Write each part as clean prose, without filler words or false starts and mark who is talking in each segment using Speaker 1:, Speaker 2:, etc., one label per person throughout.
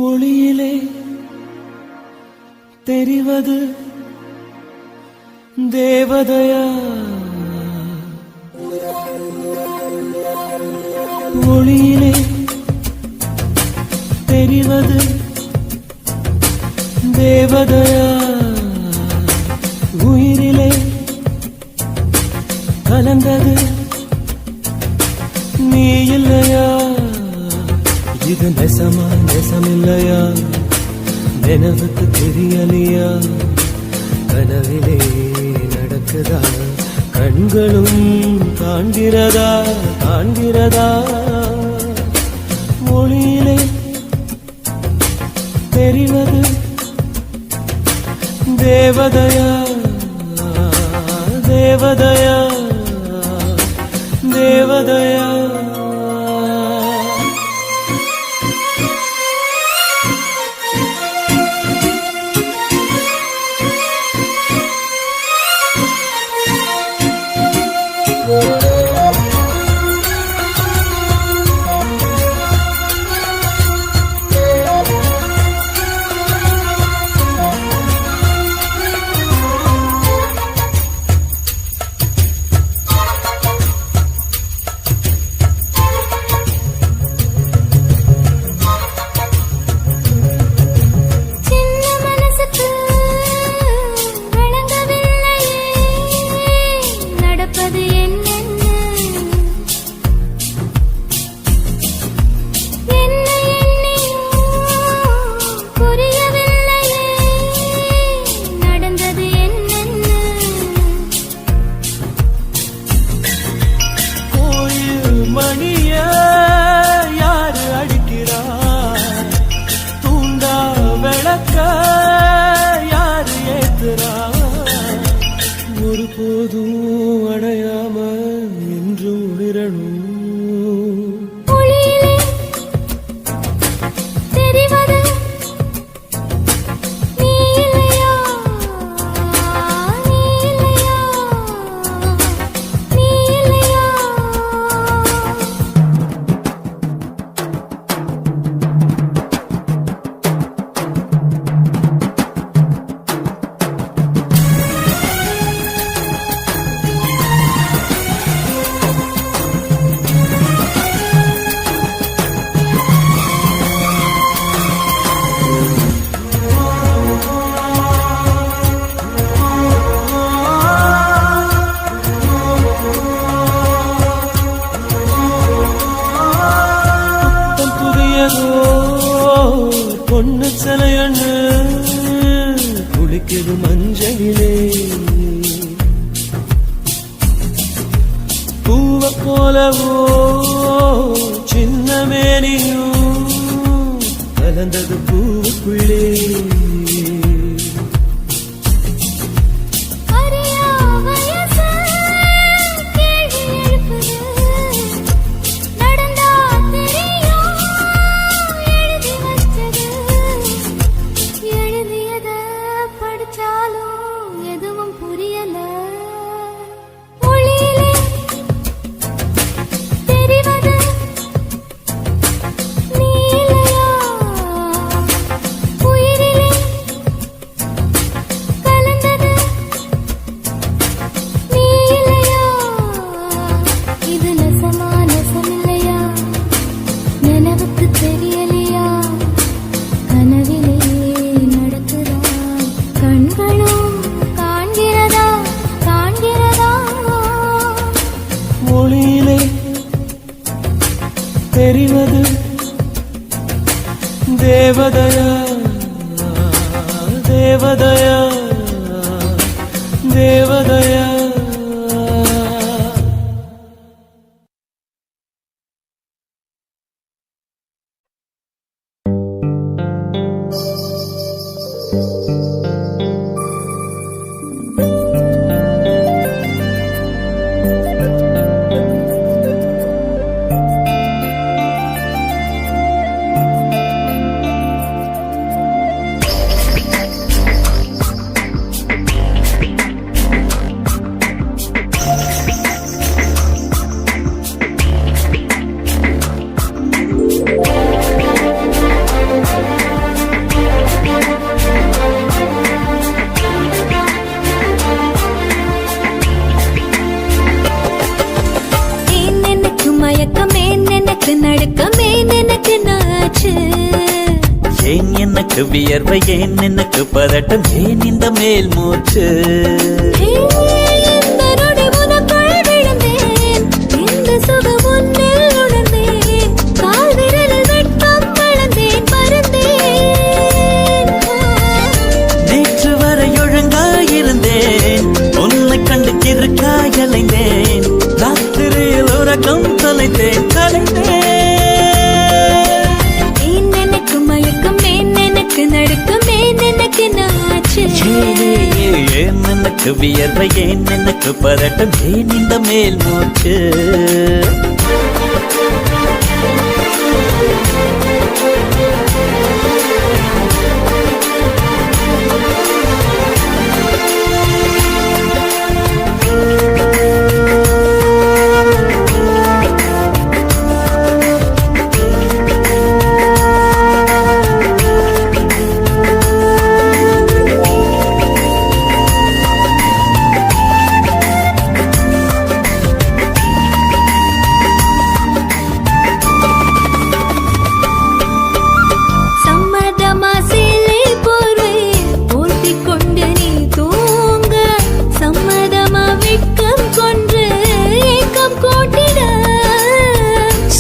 Speaker 1: ஒளியிலே தெரிவது தேவதையா, ஒளியிலே தெரிவது தேவதையா, உயிரிலே கலந்தது நீ இல்லையா? இது நெசமா நெசமில்லையா? நினைவுக்கு தெரியலையா? கனவிலே நடக்குதா? கண்களும் காண்கிறதா காண்கிறதா? மொழியிலே தெரிவது தேவதையா, தேவதையா, தேவதையா. பொண்ணு சிலையண்ணு குளிக்குது மஞ்சளிலே, பூவ போலவோ சின்ன மேனியும் கலந்தது பூவுக்குள்ளே. தெரிவது தேவதையா, தேவதையா, தேவதையா.
Speaker 2: எனக்கு நடுக்கமே எனக்கு நாச்சு
Speaker 1: ஏன் எனக்கு வியர்வை ஏன் எனக்கு பதட்டம் ஏன் இந்த மேல் மூச்சு
Speaker 2: இந்த நொடி உனக்குள் விழுந்தேன் இந்த சுகம் உன்னில் உணர்ந்தேன் கால் விரலில் வெட்கம் வளர்ந்தேன் பறந்தேன்
Speaker 1: நேற்று வரை ஒழுங்காயிருந்தேன் உன்னை கண்டு கிறுக்காய் அலைந்தேன் ராத்திரியில் உறக்கம் தொலைத்தேன் கலைந்தேன்
Speaker 2: நடுக்கமே எனக்கு நாச்சு
Speaker 1: ஏன் எனக்கு வியர்வை ஏன் எனக்கு பதட்டம் ஏன் இந்த மேல் மூச்சு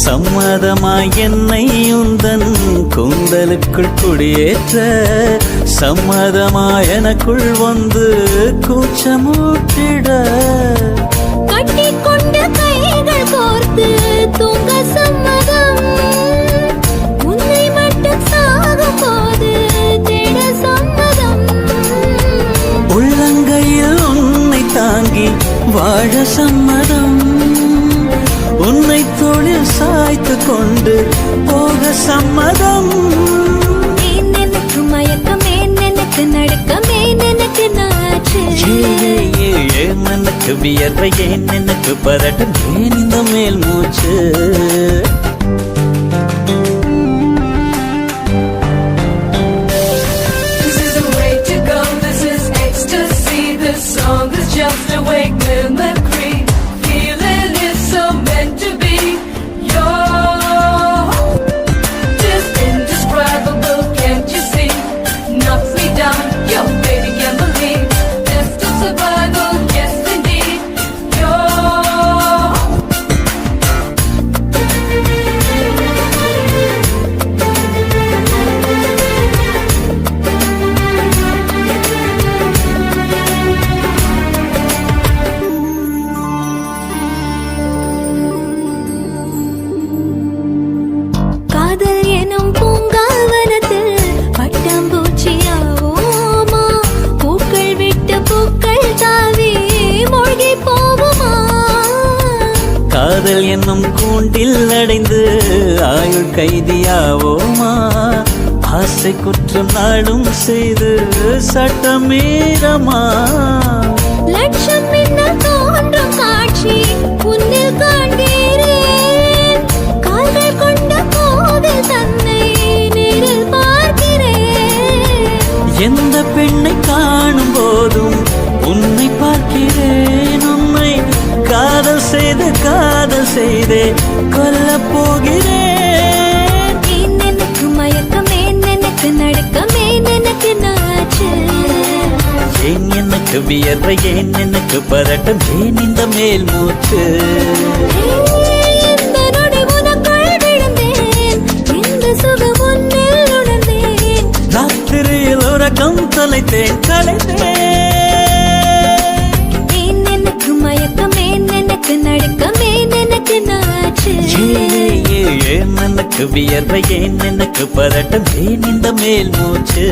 Speaker 1: சம்மதமாய் என்னை உந்தன் கூந்தலுக்குள் குடியேற்ற சம்மதமாய் எனக்குள் வந்து கூச்சமூட்டிட
Speaker 2: கட்டிக்கொண்ட கைகள் கோர்த்து தூங்க சம்மதம் உன்னை மட்டும் சாகும் போது தேட சம்மதம்
Speaker 1: உள்ளங்கையில் உன்னை தாங்கி வாழ சம்மதம் உன்னை தோளில் சாய்த்து கொண்டு போக சம்மதம்
Speaker 2: எனக்கு மயக்கம் எனக்கு நடுக்கமே எனக்கு நாச்சு
Speaker 1: ஏன் எனக்கு வியர்வை ஏன் எனக்கு பதட்டம் ஏன் இந்த மேல் மூச்சு
Speaker 3: This is the way to go, this is ecstasy. This song is just a wake mimicry. Feeling is so meant to be. You're just indescribable, can't you see? Knocks me down, your baby can't believe. Best of survival, yes indeed.
Speaker 2: காதல் எனும் பூங்காவனத்தில் பட்டாம்பூச்சியாவோமா பூக்கள் விட்டு பூக்கள் தாவி மூழ்கி போவோமா
Speaker 1: காதல் என்னும் கூண்டில் அடைந்து ஆயுள் கைதியாவோமா ஆசை குற்றம் நாடும் செய்து சட்டமீறமா
Speaker 2: லட்சம் மின்னல் தோன்றும் காட்சி உன்னில் காண்கிறேன் கால்கள் கொண்ட கோவில் தன்னை நேரில் பார்க்கிறேன்
Speaker 1: எந்த பெண்ணை காணும் போதும் உன்னை பார்க்கிறேன் உன்னை காதல் செய்தே கொல்ல போகிறேன்
Speaker 2: எனக்கு மயக்கம் எனக்கு நடுக்கம் எனக்கு நாச்சு
Speaker 1: ஏன் எனக்கு வியர்வை ஏன் எனக்கு பதட்டம் ஏன் இந்த மேல் மூச்சு
Speaker 2: இந்த நொடி உனக்குள் விழுந்தேன் இந்த சுகம் உன்னில் உணர்ந்தேன்
Speaker 1: ராத்திரியில் உறக்கம் தொலைத்தேன் கலைந்தேன்
Speaker 2: எனக்கு மயக்கம் எனக்கு நடுக்கம் எனக்கு நாச்சு
Speaker 1: ஏன் எனக்கு வியர்வை ஏன் எனக்கு பதட்டம் ஏன் இந்த மேல் மூச்சு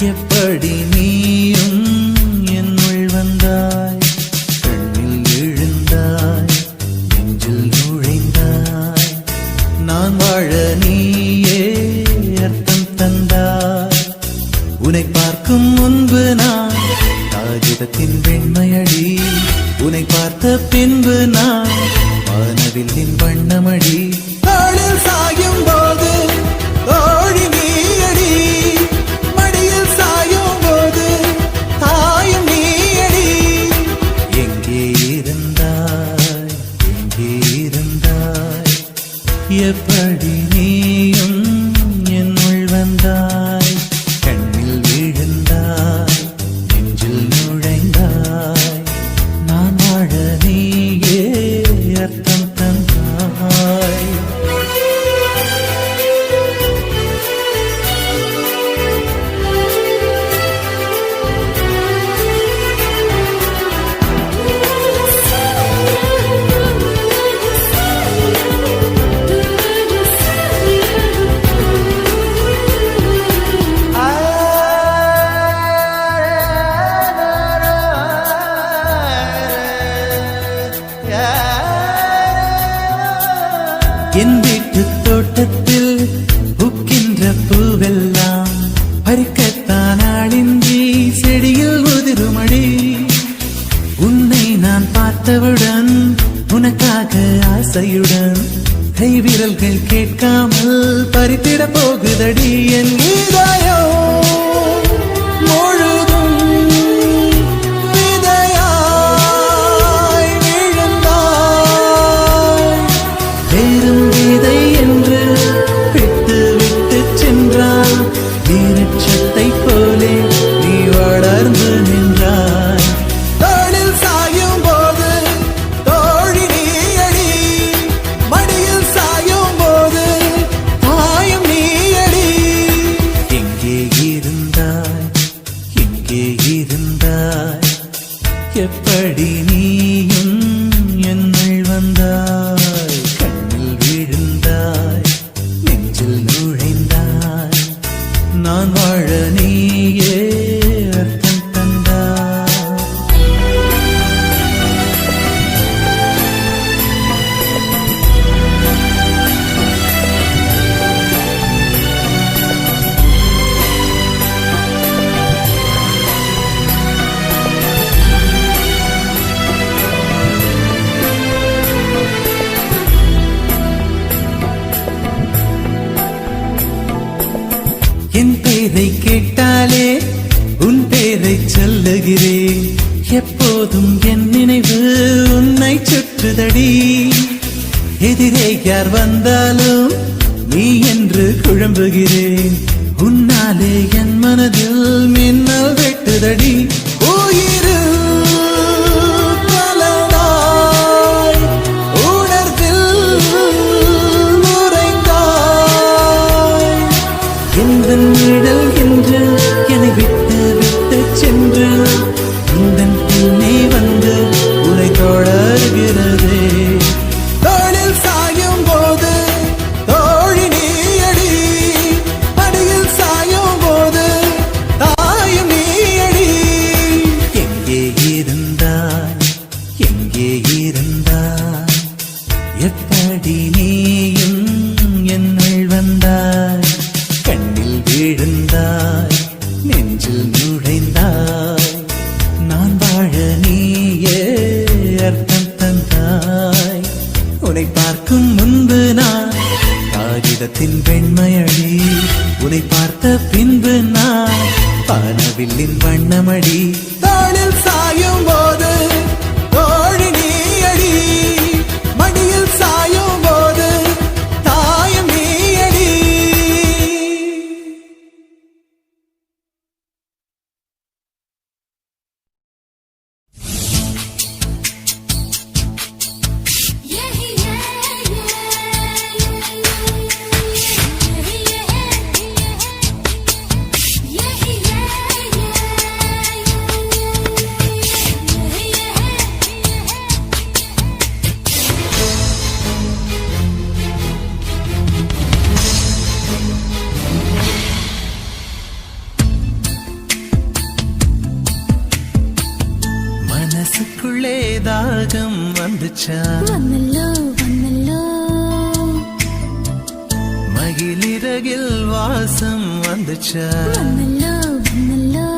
Speaker 1: எப்படி நீயும்
Speaker 4: முன்பு நான் காகிதத்தின் வெண்மையடி, உன்னை பார்த்த பின்பு நான் வானவில்லின் வண்ணமடி. தோளில் சாயும் போது தோழி நீயடி, மடியில் சாயும் போது தாயும் நீயடி. எங்கே இருந்தாய், எங்கே இருந்தாய், எப்படி நீயும் என்னுள் வந்தாய். கண்ணில் விழுந்தாய், நெஞ்சில் நுழைந்தாய், நான் வாழ நீயே அர்த்தம் தந்தாய். என் வீட்டு தோட்டத்தில் பூக்கின்ற பூவெல்லாம் பறிக்கத்தான் ஆளின்றி செடியில் உதிருமடி. உன்னை நான் பார்த்தவுடன் உனக்காக ஆசையுடன் கைவிரல்கள் கேட்காமல் பறித்திட போகுதடி. என் இதயம் முழுதும் விதையாய் விழுந்தாய். வேறும் விதை என்று விட்டு விட்டு சென்றாய், வீரட்சத்தை போலே நீ வளர்ந்து நின்றாய். தோளில் சாயும் போது தோழி நீயடி, மடியில் சாயும் போது தாயும் நீயடி. எங்கே இருந்தாய், எங்கே இருந்தாய், எப்படி நீயும் என்னுள் வந்தாய். கண்ணில் விழுந்தாய், நெஞ்சில் நுழைந்தாய், நான் வாழ நீயே அர்த்தம் தந்தாய். என் பேரை கேட்டாலே உன் பேரை சொல்லுகிறேன். எப்போதும் என் நினைவு உன்னை சுற்றுதடி. எதிரே யார் வந்தாலும் நீ என்று குழம்புகிறேன். உன்னாலே என் மனதில் மின்னல் வெட்டுதடி. உயிரில் கலந்தாய், உணர்வில் உறைந்தாய். இந்த நிழல் என்று என்னை விட்டு விட்டு சென்று உந்தன் பின்னே வந்து உரை தொடர்கிறதே. தோளில் சாயும் போது தோழி நீயடி, மடியில் சாயும் போது தாயும் நீயடி. எங்கே இருந்தாய், எங்கே இருந்தாய், எப்படி நீயும் என்னுள் வந்தாய். கண்ணில் விழுந்தாய், நெஞ்சில் நுழைந்தாய், நான் வாழ நீயே அர்த்தம் தந்தாய். உன்னை பார்க்கும் முன்பு நான் காகிதத்தின் வெண்மையடி, உன்னை பார்த்த பின்பு நான் வானவில்லின் வண்ணமடி. தோளில் சாயும் போது தோழி நீயடி, மடியில் சாயும் போது தாயும் நீயடி. மனசுக்குள்ளே தாகம் வந்துச்சா,
Speaker 2: வந்தல்லோ வந்தல்லோ,
Speaker 4: மகிழிறகில் வாசம் வந்துச்சா,
Speaker 2: வந்தல்லோ வந்தல்லோ,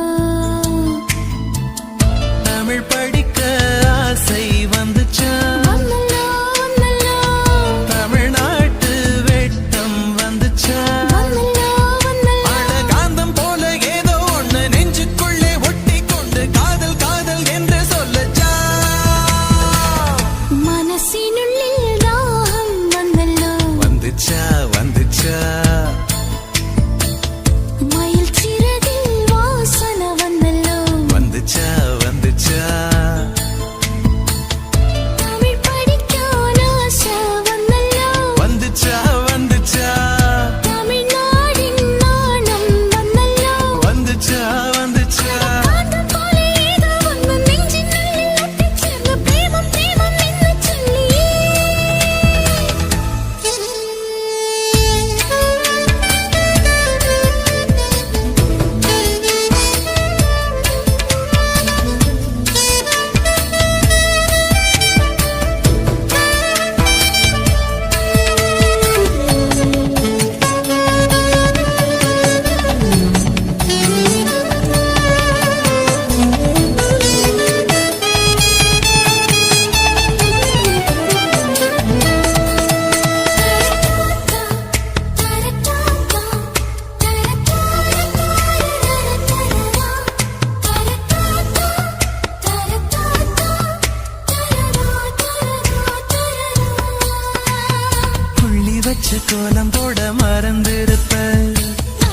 Speaker 4: வச்சு கோலம் போட மறந்திருப்ப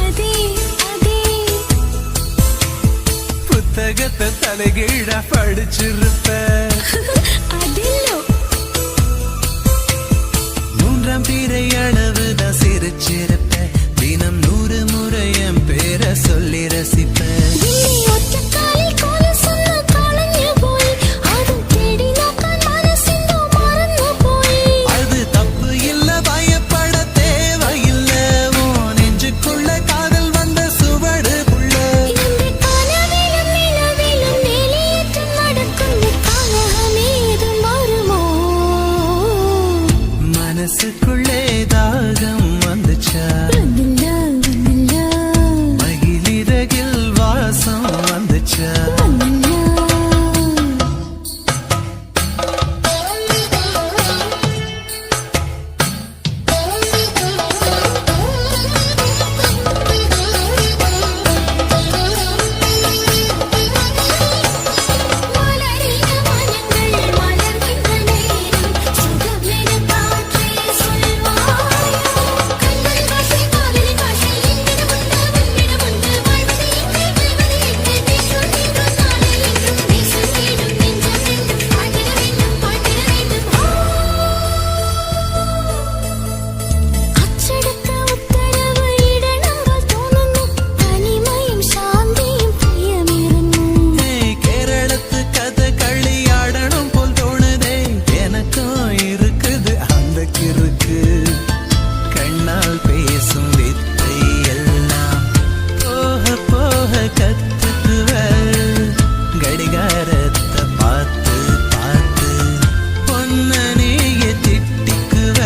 Speaker 2: அதே அதே
Speaker 4: புத்தகத்தை தலைகீழா படிச்சிருப்ப
Speaker 2: அதில்லோ
Speaker 4: மூன்றாம் பிறை அளவுதான் சிரிச்சிருப்ப தினம் 100 முறை என் பேரை சொல்லி ரசிப்ப
Speaker 2: விண்ணி ஒற்ற காலில் கோல சொன்ன காலஞ்சு போய் அது தேடி நோக்க மனசிந்தோ மறந்து போய்
Speaker 4: அது தப்பு இல்ல பயப்பட தேவையில்ல உன் நெஞ்சுக்குள்ள காதல் வந்த சுவடுக்குள்ள
Speaker 2: இந்த கனவிலும் நிலவிலும் நிலையற்று நடக்கும் காலமேது மாறுமோ
Speaker 4: மனசுக்குள்ளே தாகம் வந்துச்சா
Speaker 2: வந்தில்ல வந்தில்ல
Speaker 4: மகிழிறகில் வாசம் வந்துச்சா
Speaker 2: மலரின மனங்கள் மலர்கின்ற நேரம் சுகமென காற்றே சொல்வாய் கண்கள் காசை காதலின் பாஷை என்னிடமுண்டு வாழ்வது எங்கே வெல்வது எங்கே பேசும் நீரும் நாளை என்றும் பேசும் நீடும் நெஞ்சம் என்றும் பாட்டிட வேண்டும் அச்செடுக்க உத்தரவு இடனங்கள் தோணுന്നു தனிமையும் சாந்தியும் பிரியமிருന്നു
Speaker 4: கேரளத்து கதை களியாடணும் போல் தோணுதே எனக்கும் இருக்குது அந்த கிறுக்கு கண்ணால் பேசும் வித்தை எல்லாம் போக போக கத்துக்குவ கடிகாரத்தை பார்த்து பார்த்து பொன்ன நீய திட்டிக்குவ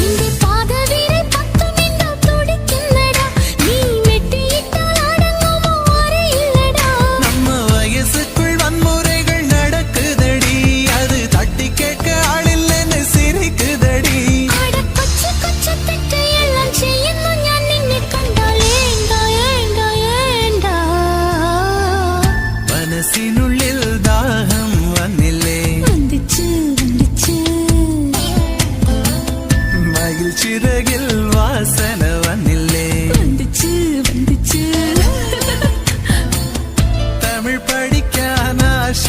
Speaker 2: இந்த பாதவீரை பத்து நின்றால் துடிக்கின்றடா நீ மெட்டியிட்டால் அடங்குமோ அறையில்லடா
Speaker 4: நம்ம வயசுக்குள் வன்முறைகள் நடக்குதடி அது தட்டி கேட்க ஆளில்லைன்னு சிரிக்குதடி
Speaker 2: அட கொச்சு கொச்சு തെറ്റ് എല്ലാം ചെയ്യുന്നു ഞാൻ നിന്നെ കണ്ടാൽ ഏണ്ടാ ഏണ്ടാ ഏണ്ടാ
Speaker 4: മനസ്സിനുള്ളിൽ ദാഹം വന്നില്ലേ
Speaker 2: വന്നിച്ച് വന്നിച്ച്
Speaker 4: മയിൽ ചിറകിൽ വാസന വന്നില്ലേ
Speaker 2: വന്നിച്ച് വന്നിച്ച്
Speaker 4: തമിഴ് പഠിക്കാൻ ആശ